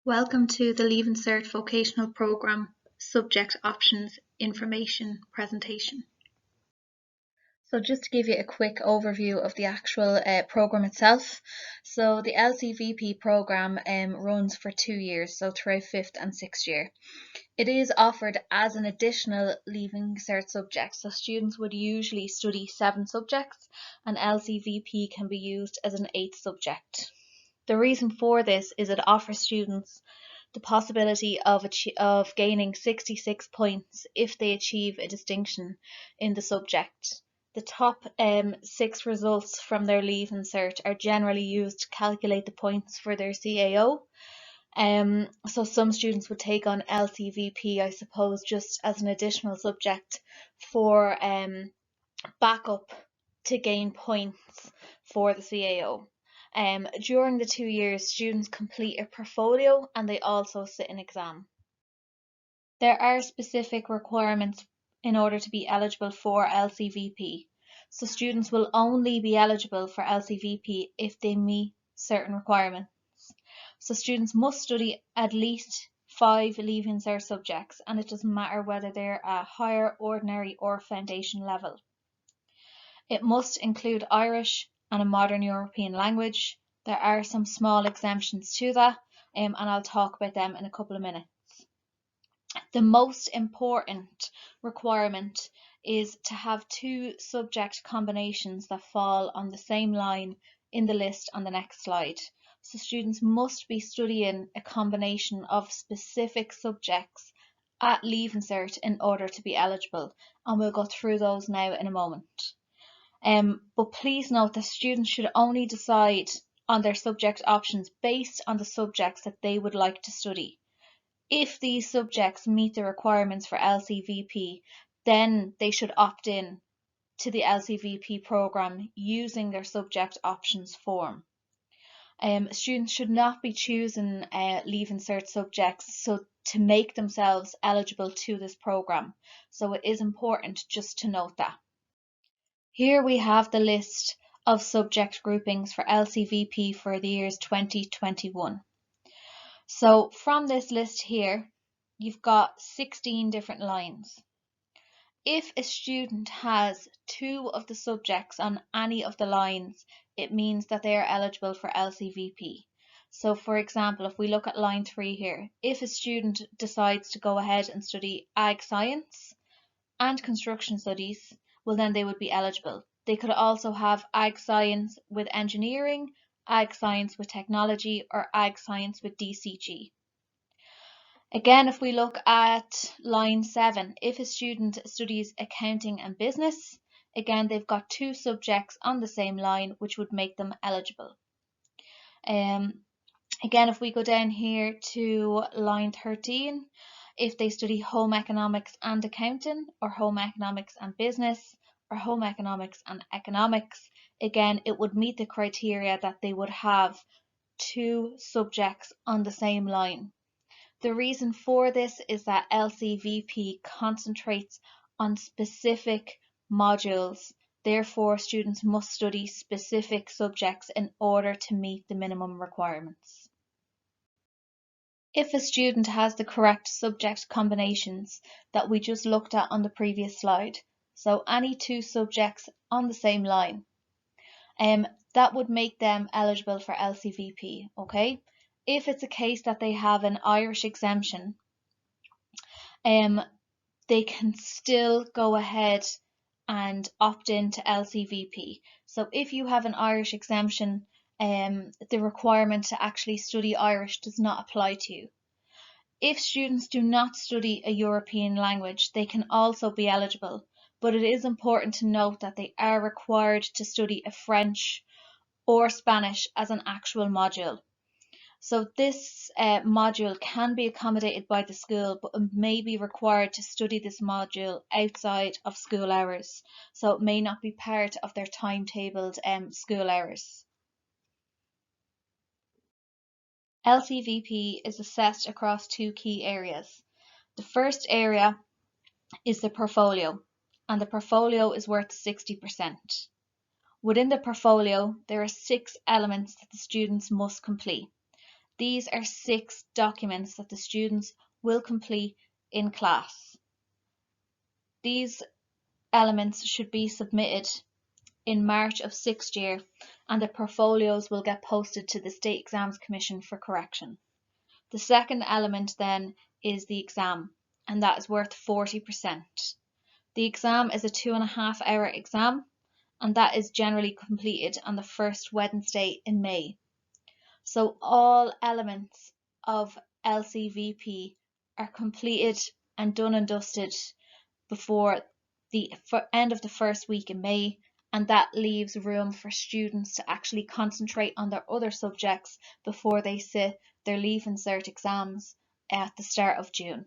Welcome to the Leave Cert Vocational Programme Subject Options Information presentation. So just to give you a quick overview of the actual programme itself. So the Lcvp programme runs for 2 years, so throughout 5th and 6th year. It is offered as an additional Leaving Cert subject, so students would usually study 7 subjects and Lcvp can be used as an 8th subject. The reason for this is it offers students the possibility of gaining 66 points if they achieve a distinction in the subject. The top 6 results from their Leaving Cert are generally used to calculate the points for their CAO. So some students would take on Lcvp, I suppose, just as an additional subject for backup to gain points for the CAO. During the 2 years, students complete a portfolio and they also sit an exam. There are specific requirements in order to be eligible for Lcvp. So students will only be eligible for Lcvp if they meet certain requirements. So students must study at least 5 Leaving Cert subjects, and it doesn't matter whether they're at higher, ordinary or foundation level. It must include Irish and a modern European language. There are some small exemptions to that, and I'll talk about them in a couple of minutes. The most important requirement is to have 2 subject combinations that fall on the same line in the list on the next slide. So students must be studying a combination of specific subjects at Leaving Cert in order to be eligible, and we'll go through those now in a moment. But please note that students should only decide on their subject options based on the subjects that they would like to study. If these subjects meet the requirements for Lcvp, then they should opt in to the Lcvp programme using their subject options form. Students should not be choosing Leaving Cert subjects to make themselves eligible to this programme. So it is important just to note that. Here we have the list of subject groupings for Lcvp for the years 2021. So from this list here, you've got 16 different lines. If a student has 2 of the subjects on any of the lines, it means that they are eligible for Lcvp. So for example, if we look at line 3 here, if a student decides to go ahead and study Ag Science and Construction Studies, well then they would be eligible. They could also have Ag Science with Engineering, Ag Science with Technology, or Ag Science with DCG. Again, if we look at line 7, if a student studies Accounting and Business, again they've got 2 subjects on the same line which would make them eligible. Again, if we go down here to line 13, if they study Home Economics and Accounting, or Home Economics and Business, or Home Economics and Economics, again it would meet the criteria that they would have 2 subjects on the same line. The reason for this is that Lcvp concentrates on specific modules. Therefore, students must study specific subjects in order to meet the minimum requirements. If a student has the correct subject combinations that we just looked at on the previous slide, so any 2 subjects on the same line, that would make them eligible for Lcvp, okay? If it's a case that they have an Irish exemption, they can still go ahead and opt in to Lcvp. So if you have an Irish exemption, the requirement to actually study Irish does not apply to you. If students do not study a European language, they can also be eligible, but it is important to note that they are required to study a French or Spanish as an actual module. So this module can be accommodated by the school, but it may be required to study this module outside of school hours. So it may not be part of their timetabled school hours. Lcvp is assessed across 2 key areas. The first area is the portfolio, and the portfolio is worth 60%. Within the portfolio, there are 6 elements that the students must complete. These are 6 documents that the students will complete in class. These elements should be submitted in March of 6th year, and the portfolios will get posted to the State Exams Commission for correction. The second element then is the exam, and that is worth 40%. The exam is a 2.5-hour exam, and that is generally completed on the first Wednesday in May. So all elements of Lcvp are completed and done and dusted before the end of the first week in May, and that leaves room for students to actually concentrate on their other subjects before they sit their Leaving Cert exams at the start of June.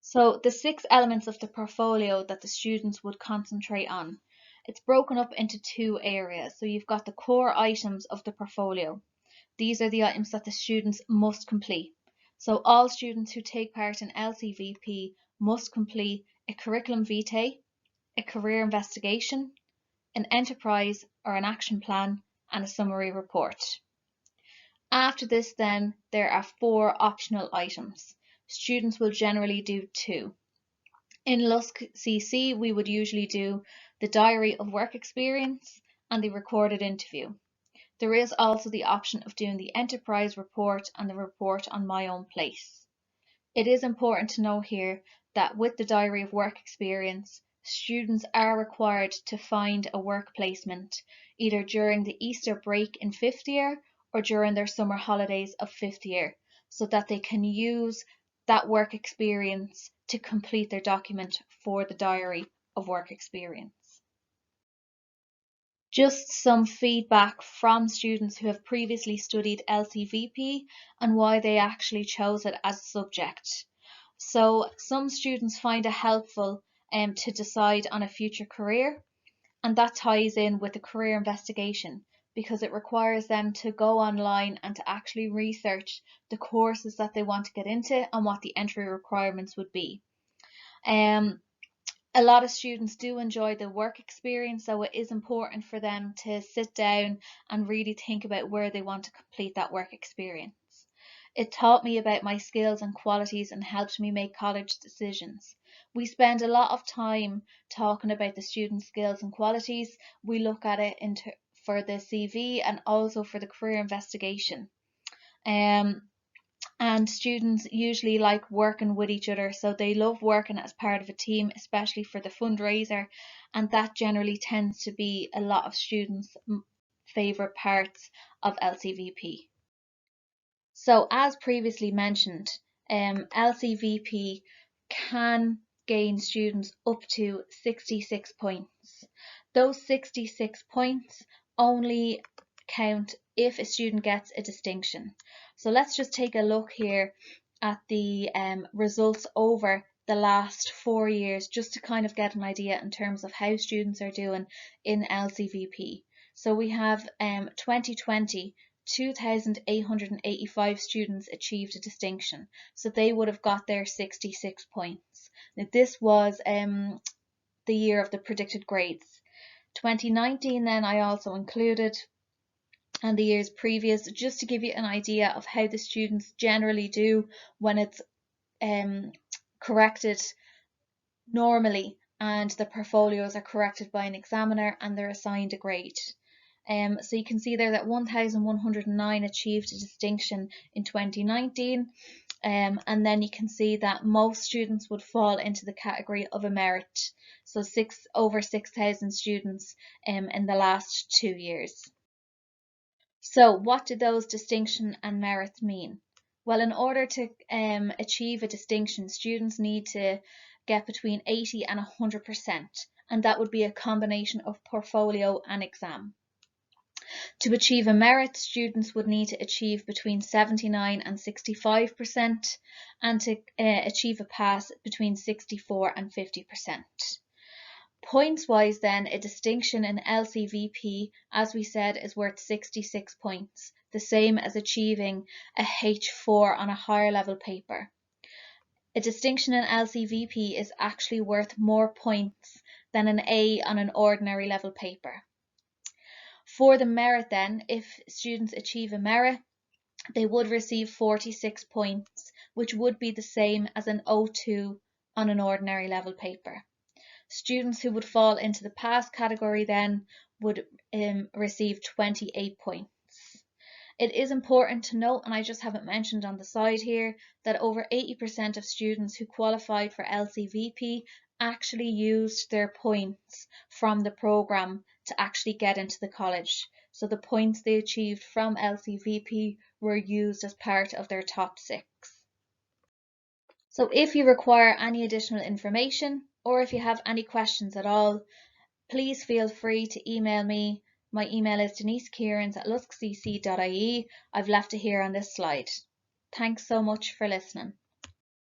So the 6 elements of the portfolio that the students would concentrate on, it's broken up into 2 areas. So you've got the core items of the portfolio. These are the items that the students must complete. So all students who take part in Lcvp must complete a curriculum vitae, a career investigation, an enterprise or an action plan, and a summary report. After this then, there are 4 optional items. Students will generally do 2. In Lcvp, we would usually do the diary of work experience and the recorded interview. There is also the option of doing the enterprise report and the report on my own place. It is important to know here that with the diary of work experience, students are required to find a work placement either during the Easter break in 5th year or during their summer holidays of 5th year, so that they can use that work experience to complete their document for the diary of work experience. Just some feedback from students who have previously studied Lcvp and why they actually chose it as a subject. So some students find it helpful to decide on a future career, and that ties in with the career investigation because it requires them to go online and to actually research the courses that they want to get into and what the entry requirements would be. A lot of students do enjoy the work experience, so it is important for them to sit down and really think about where they want to complete that work experience. It taught me about my skills and qualities and helped me make college decisions. We spend a lot of time talking about the student skills and qualities. We look at it for the CV and also for the career investigation. And students usually like working with each other, so they love working as part of a team, especially for the fundraiser, and that generally tends to be a lot of students' favourite parts of Lcvp. So as previously mentioned, Lcvp can gain students up to 66 points. Those 66 points only count if a student gets a distinction. So let's just take a look here at the results over the last 4 years, just to kind of get an idea in terms of how students are doing in Lcvp. So we have 2020, 2,885 students achieved a distinction, so they would have got their 66 points. Now this was the year of the predicted grades. 2019 then I also included, and the years previous, just to give you an idea of how the students generally do when it's corrected normally and the portfolios are corrected by an examiner and they're assigned a grade. So you can see there that 1,109 achieved a distinction in 2019, and then you can see that most students would fall into the category of a merit, so over 6,000 students in the last 2 years. So what do those distinction and merits mean? Well, in order to achieve a distinction, students need to get between 80 and 100%, and that would be a combination of portfolio and exam. To achieve a merit, students would need to achieve between 79 and 65%, and to achieve a pass between 64 and 50%. Points-wise then, a distinction in Lcvp, as we said, is worth 66 points, the same as achieving a H4 on a higher level paper. A distinction in Lcvp is actually worth more points than an A on an ordinary level paper. For the merit then, if students achieve a merit, they would receive 46 points, which would be the same as an O2 on an ordinary level paper. Students who would fall into the pass category then would receive 28 points. It is important to note, and I just haven't mentioned on the side here, that over 80% of students who qualified for Lcvp actually used their points from the programme to actually get into the college. So the points they achieved from Lcvp were used as part of their top 6. So if you require any additional information, or if you have any questions at all, please feel free to email me. My email is denisekierans@luskcc.ie. I've left it here on this slide. Thanks so much for listening.